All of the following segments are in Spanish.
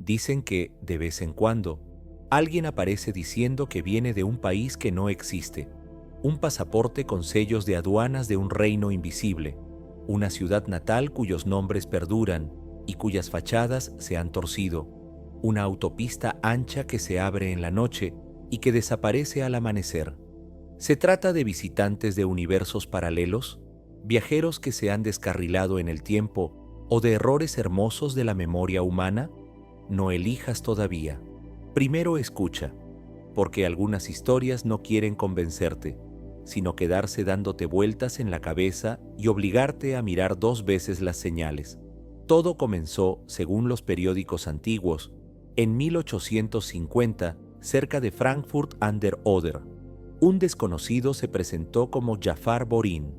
Dicen que, de vez en cuando, alguien aparece diciendo que viene de un país que no existe, un pasaporte con sellos de aduanas de un reino invisible, una ciudad natal cuyos nombres perduran y cuyas fachadas se han torcido, una autopista ancha que se abre en la noche y que desaparece al amanecer. ¿Se trata de visitantes de universos paralelos, viajeros que se han descarrilado en el tiempo o de errores hermosos de la memoria humana? No elijas todavía. Primero escucha, porque algunas historias no quieren convencerte, sino quedarse dándote vueltas en la cabeza y obligarte a mirar 2 veces las señales. Todo comenzó, según los periódicos antiguos, en 1850, cerca de Frankfurt an der Oder. Un desconocido se presentó como Jafar Borin.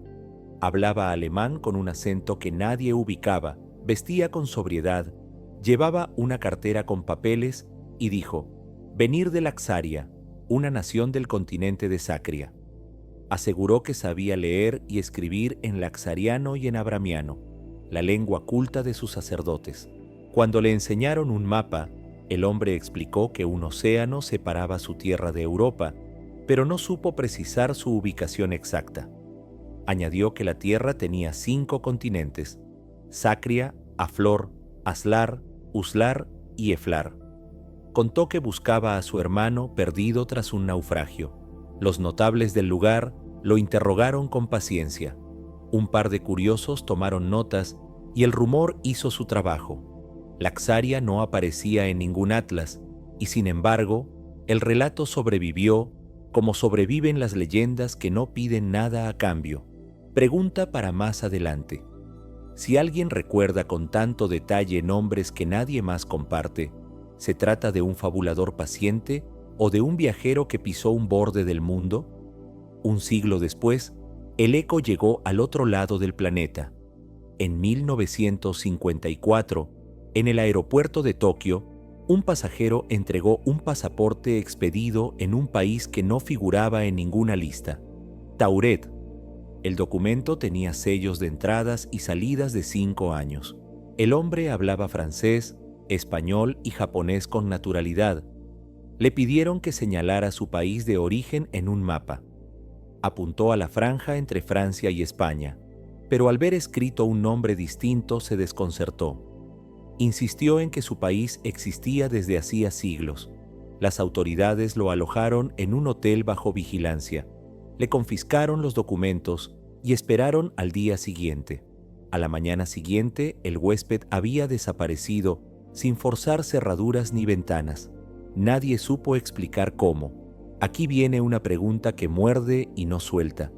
Hablaba alemán con un acento que nadie ubicaba, vestía con sobriedad, llevaba una cartera con papeles y dijo: «Venir de Laxaria, una nación del continente de Sacria». Aseguró que sabía leer y escribir en laxariano y en abramiano, la lengua culta de sus sacerdotes. Cuando le enseñaron un mapa, el hombre explicó que un océano separaba su tierra de Europa, pero no supo precisar su ubicación exacta. Añadió que la tierra tenía 5 continentes: Sacria, Aflor, Aslar, Uslar y Eflar. Contó que buscaba a su hermano perdido tras un naufragio. Los notables del lugar lo interrogaron con paciencia. Un par de curiosos tomaron notas y el rumor hizo su trabajo. Laxaria no aparecía en ningún atlas y, sin embargo, el relato sobrevivió como sobreviven las leyendas que no piden nada a cambio. Pregunta para más adelante. Si alguien recuerda con tanto detalle nombres que nadie más comparte, ¿se trata de un fabulador paciente o de un viajero que pisó un borde del mundo? Un siglo después, el eco llegó al otro lado del planeta. En 1954, en el aeropuerto de Tokio, un pasajero entregó un pasaporte expedido en un país que no figuraba en ninguna lista: Tauret. El documento tenía sellos de entradas y salidas de 5 años. El hombre hablaba francés, español y japonés con naturalidad. Le pidieron que señalara su país de origen en un mapa. Apuntó a la franja entre Francia y España, pero al ver escrito un nombre distinto se desconcertó. Insistió en que su país existía desde hacía siglos. Las autoridades lo alojaron en un hotel bajo vigilancia. Le confiscaron los documentos y esperaron al día siguiente. A la mañana siguiente, el huésped había desaparecido sin forzar cerraduras ni ventanas. Nadie supo explicar cómo. Aquí viene una pregunta que muerde y no suelta.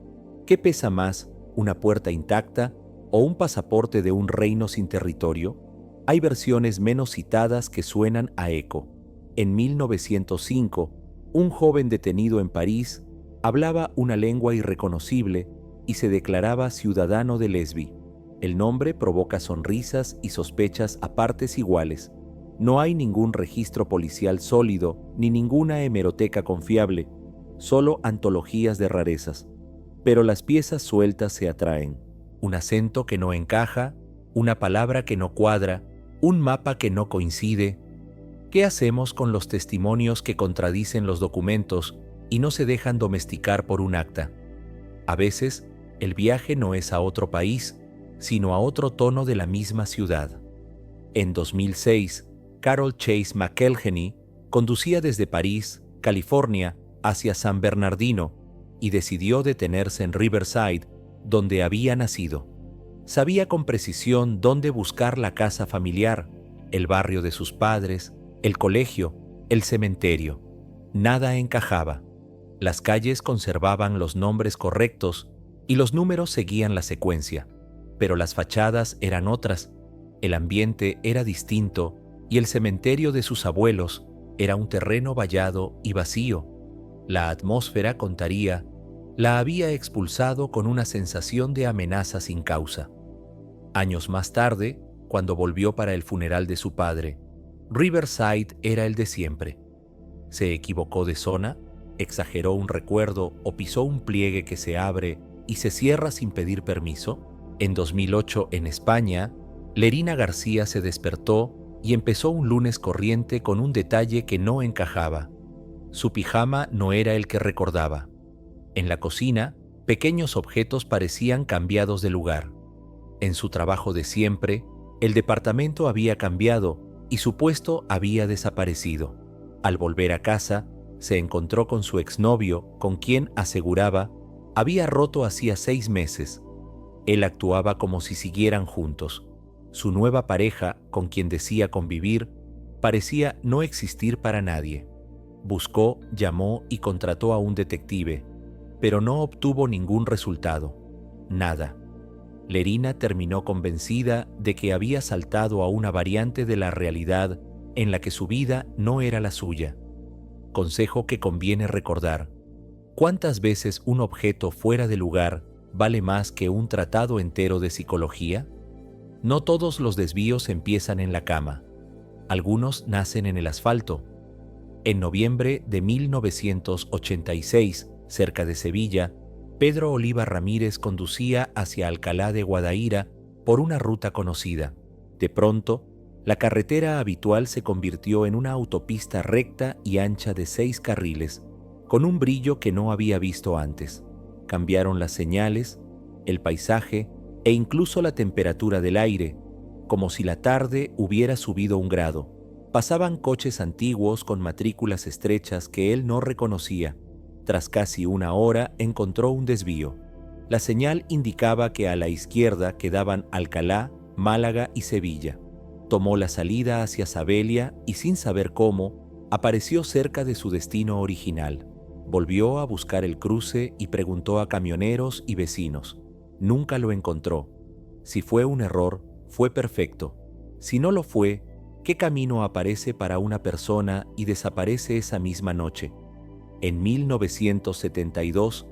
¿Qué pesa más, una puerta intacta o un pasaporte de un reino sin territorio? Hay versiones menos citadas que suenan a eco. En 1905, un joven detenido en París hablaba una lengua irreconocible y se declaraba ciudadano de Lesbi. El nombre provoca sonrisas y sospechas a partes iguales. No hay ningún registro policial sólido ni ninguna hemeroteca confiable, solo antologías de rarezas. Pero las piezas sueltas se atraen. Un acento que no encaja, una palabra que no cuadra, un mapa que no coincide. ¿Qué hacemos con los testimonios que contradicen los documentos y no se dejan domesticar por un acta? A veces, el viaje no es a otro país, sino a otro tono de la misma ciudad. En 2006, Carol Chase McElhenney conducía desde París, California, hacia San Bernardino y decidió detenerse en Riverside, donde había nacido. Sabía con precisión dónde buscar la casa familiar, el barrio de sus padres, el colegio, el cementerio. Nada encajaba. Las calles conservaban los nombres correctos y los números seguían la secuencia, pero las fachadas eran otras, el ambiente era distinto y el cementerio de sus abuelos era un terreno vallado y vacío. La atmósfera, contaría, la había expulsado con una sensación de amenaza sin causa. Años más tarde, cuando volvió para el funeral de su padre, Riverside era el de siempre. ¿Se equivocó de zona? ¿Exageró un recuerdo o pisó un pliegue que se abre y se cierra sin pedir permiso? En 2008, en España, Lerina García se despertó y empezó un lunes corriente con un detalle que no encajaba. Su pijama no era el que recordaba. En la cocina, pequeños objetos parecían cambiados de lugar. En su trabajo de siempre, el departamento había cambiado y su puesto había desaparecido. Al volver a casa, se encontró con su exnovio, con quien aseguraba había roto hacía 6 meses. Él actuaba como si siguieran juntos. Su nueva pareja, con quien decía convivir, parecía no existir para nadie. Buscó, llamó y contrató a un detective, pero no obtuvo ningún resultado. Nada. Lerina terminó convencida de que había saltado a una variante de la realidad en la que su vida no era la suya. Consejo que conviene recordar: ¿cuántas veces un objeto fuera de lugar vale más que un tratado entero de psicología? No todos los desvíos empiezan en la cama. Algunos nacen en el asfalto. En noviembre de 1986, cerca de Sevilla, Pedro Oliva Ramírez conducía hacia Alcalá de Guadaíra por una ruta conocida. De pronto, la carretera habitual se convirtió en una autopista recta y ancha de 6 carriles, con un brillo que no había visto antes. Cambiaron las señales, el paisaje e incluso la temperatura del aire, como si la tarde hubiera subido 1 grado. Pasaban coches antiguos con matrículas estrechas que él no reconocía. Tras casi 1 hora encontró un desvío. La señal indicaba que a la izquierda quedaban Alcalá, Málaga y Sevilla. Tomó la salida hacia Sabelia y, sin saber cómo, apareció cerca de su destino original. Volvió a buscar el cruce y preguntó a camioneros y vecinos. Nunca lo encontró. Si fue un error, fue perfecto. Si no lo fue, ¿qué camino aparece para una persona y desaparece esa misma noche? En 1972,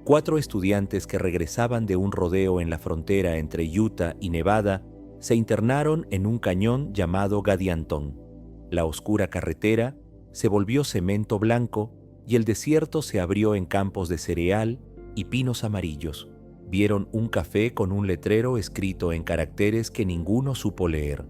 4 estudiantes que regresaban de un rodeo en la frontera entre Utah y Nevada se internaron en un cañón llamado Gadianton. La oscura carretera se volvió cemento blanco y el desierto se abrió en campos de cereal y pinos amarillos. Vieron un café con un letrero escrito en caracteres que ninguno supo leer.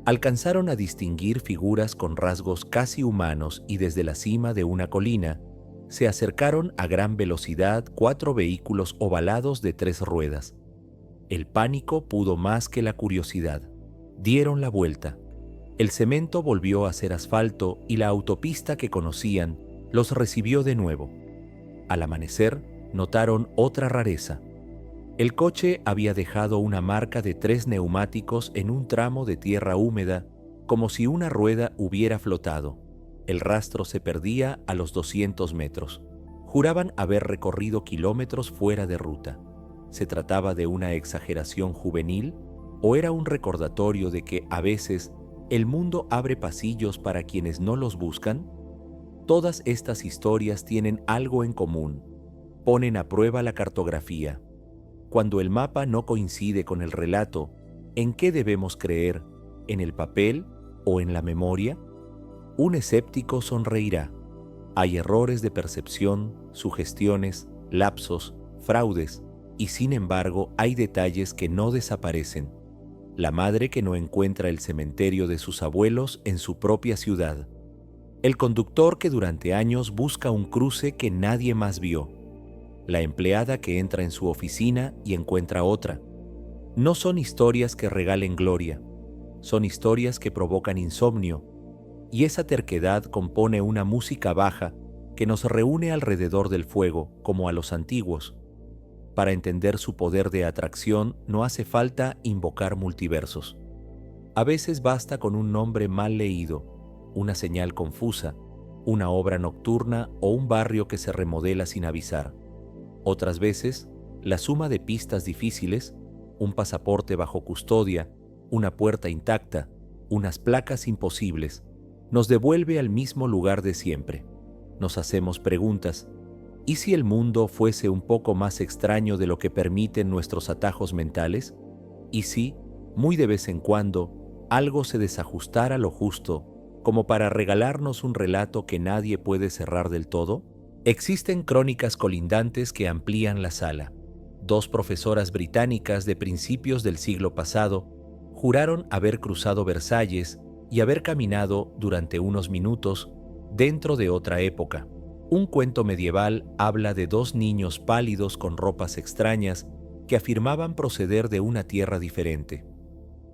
Alcanzaron a distinguir figuras con rasgos casi humanos y desde la cima de una colina se acercaron a gran velocidad 4 vehículos ovalados de 3 ruedas. El pánico pudo más que la curiosidad. Dieron la vuelta. El cemento volvió a ser asfalto y la autopista que conocían los recibió de nuevo. Al amanecer, notaron otra rareza. El coche había dejado una marca de 3 neumáticos en un tramo de tierra húmeda, como si una rueda hubiera flotado. El rastro se perdía a los 200 metros. Juraban haber recorrido kilómetros fuera de ruta. ¿Se trataba de una exageración juvenil o era un recordatorio de que a veces el mundo abre pasillos para quienes no los buscan? Todas estas historias tienen algo en común. Ponen a prueba la cartografía. Cuando el mapa no coincide con el relato, ¿en qué debemos creer? ¿En el papel o en la memoria? Un escéptico sonreirá. Hay errores de percepción, sugestiones, lapsos, fraudes, y sin embargo hay detalles que no desaparecen. La madre que no encuentra el cementerio de sus abuelos en su propia ciudad. El conductor que durante años busca un cruce que nadie más vio. La empleada que entra en su oficina y encuentra otra. No son historias que regalen gloria, son historias que provocan insomnio, y esa terquedad compone una música baja que nos reúne alrededor del fuego, como a los antiguos. Para entender su poder de atracción no hace falta invocar multiversos. A veces basta con un nombre mal leído, una señal confusa, una obra nocturna o un barrio que se remodela sin avisar. Otras veces, la suma de pistas difíciles, un pasaporte bajo custodia, una puerta intacta, unas placas imposibles, nos devuelve al mismo lugar de siempre. Nos hacemos preguntas: ¿y si el mundo fuese un poco más extraño de lo que permiten nuestros atajos mentales? ¿Y si, muy de vez en cuando, algo se desajustara lo justo, como para regalarnos un relato que nadie puede cerrar del todo? Existen crónicas colindantes que amplían la sala. 2 profesoras británicas de principios del siglo pasado juraron haber cruzado Versalles y haber caminado durante unos minutos dentro de otra época. Un cuento medieval habla de dos niños pálidos con ropas extrañas que afirmaban proceder de una tierra diferente.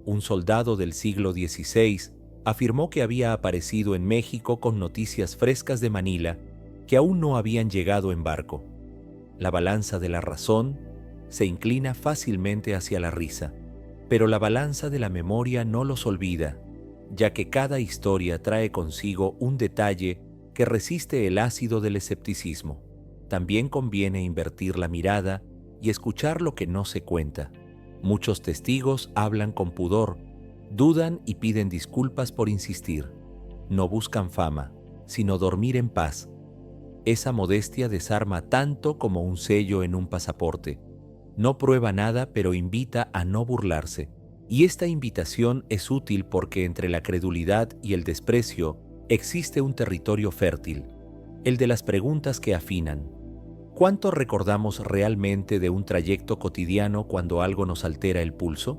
Un soldado del siglo XVI afirmó que había aparecido en México con noticias frescas de Manila que aún no habían llegado en barco. La balanza de la razón se inclina fácilmente hacia la risa, pero la balanza de la memoria no los olvida, ya que cada historia trae consigo un detalle que resiste el ácido del escepticismo. También conviene invertir la mirada y escuchar lo que no se cuenta. Muchos testigos hablan con pudor, dudan y piden disculpas por insistir. No buscan fama, sino dormir en paz. Esa modestia desarma tanto como un sello en un pasaporte. No prueba nada, pero invita a no burlarse. Y esta invitación es útil porque entre la credulidad y el desprecio existe un territorio fértil, el de las preguntas que afinan. ¿Cuánto recordamos realmente de un trayecto cotidiano cuando algo nos altera el pulso?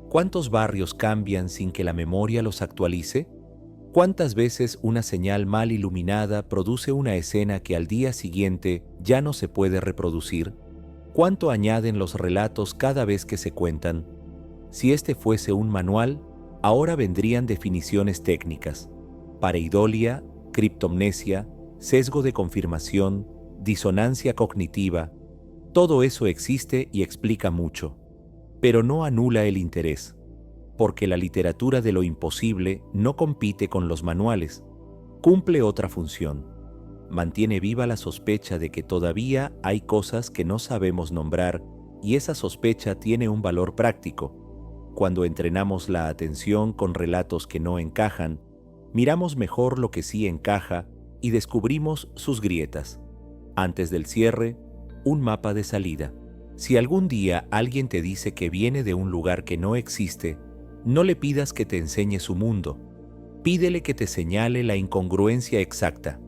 ¿Cuántos barrios cambian sin que la memoria los actualice? ¿Cuántas veces una señal mal iluminada produce una escena que al día siguiente ya no se puede reproducir? ¿Cuánto añaden los relatos cada vez que se cuentan? Si este fuese un manual, ahora vendrían definiciones técnicas: pareidolia, criptomnesia, sesgo de confirmación, disonancia cognitiva. Todo eso existe y explica mucho, pero no anula el interés, porque la literatura de lo imposible no compite con los manuales, cumple otra función. Mantiene viva la sospecha de que todavía hay cosas que no sabemos nombrar, y esa sospecha tiene un valor práctico. Cuando entrenamos la atención con relatos que no encajan, miramos mejor lo que sí encaja y descubrimos sus grietas. Antes del cierre, un mapa de salida. Si algún día alguien te dice que viene de un lugar que no existe, no le pidas que te enseñe su mundo. Pídele que te señale la incongruencia exacta,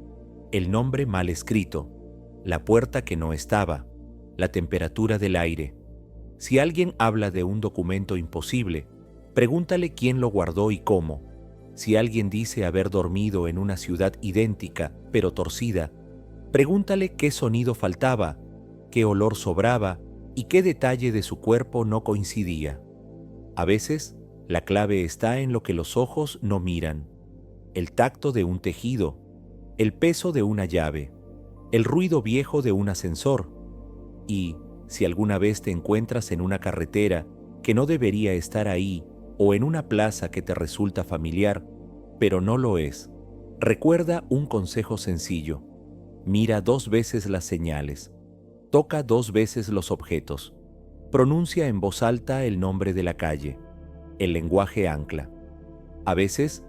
el nombre mal escrito, la puerta que no estaba, la temperatura del aire. Si alguien habla de un documento imposible, pregúntale quién lo guardó y cómo. Si alguien dice haber dormido en una ciudad idéntica, pero torcida, pregúntale qué sonido faltaba, qué olor sobraba y qué detalle de su cuerpo no coincidía. A veces, la clave está en lo que los ojos no miran: el tacto de un tejido, el peso de una llave, el ruido viejo de un ascensor. Y, si alguna vez te encuentras en una carretera que no debería estar ahí o en una plaza que te resulta familiar, pero no lo es, recuerda un consejo sencillo: mira 2 veces las señales, toca 2 veces los objetos, pronuncia en voz alta el nombre de la calle. El lenguaje ancla. A veces,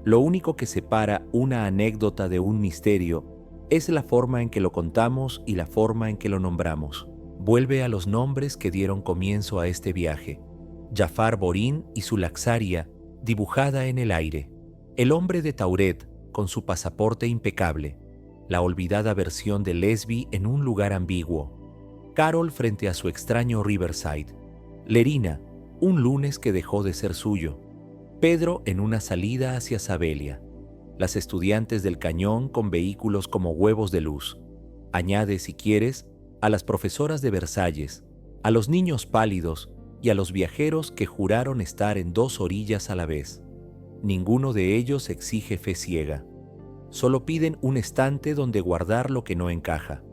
lo único que separa una anécdota de un misterio es la forma en que lo contamos y la forma en que lo nombramos. Vuelve a los nombres que dieron comienzo a este viaje: Jafar Borín y su laxaria dibujada en el aire, el hombre de Tauret con su pasaporte impecable, la olvidada versión de Lesbi en un lugar ambiguo, Carol frente a su extraño Riverside, Lerina, un lunes que dejó de ser suyo, Pedro en una salida hacia Sabelia, las estudiantes del Cañón con vehículos como huevos de luz. Añade, si quieres, a las profesoras de Versalles, a los niños pálidos y a los viajeros que juraron estar en 2 orillas a la vez. Ninguno de ellos exige fe ciega. Solo piden un estante donde guardar lo que no encaja.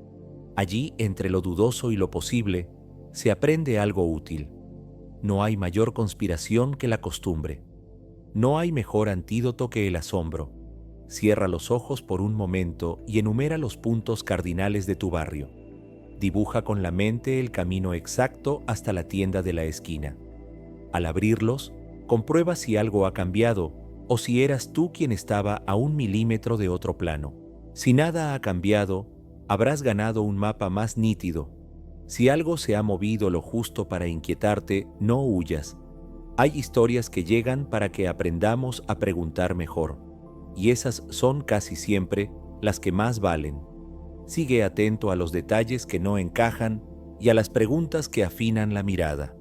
Allí, entre lo dudoso y lo posible, se aprende algo útil. No hay mayor conspiración que la costumbre. No hay mejor antídoto que el asombro. Cierra los ojos por un momento y enumera los puntos cardinales de tu barrio. Dibuja con la mente el camino exacto hasta la tienda de la esquina. Al abrirlos, comprueba si algo ha cambiado o si eras tú quien estaba a 1 milímetro de otro plano. Si nada ha cambiado, habrás ganado un mapa más nítido. Si algo se ha movido lo justo para inquietarte, no huyas. Hay historias que llegan para que aprendamos a preguntar mejor, y esas son casi siempre las que más valen. Sigue atento a los detalles que no encajan y a las preguntas que afinan la mirada.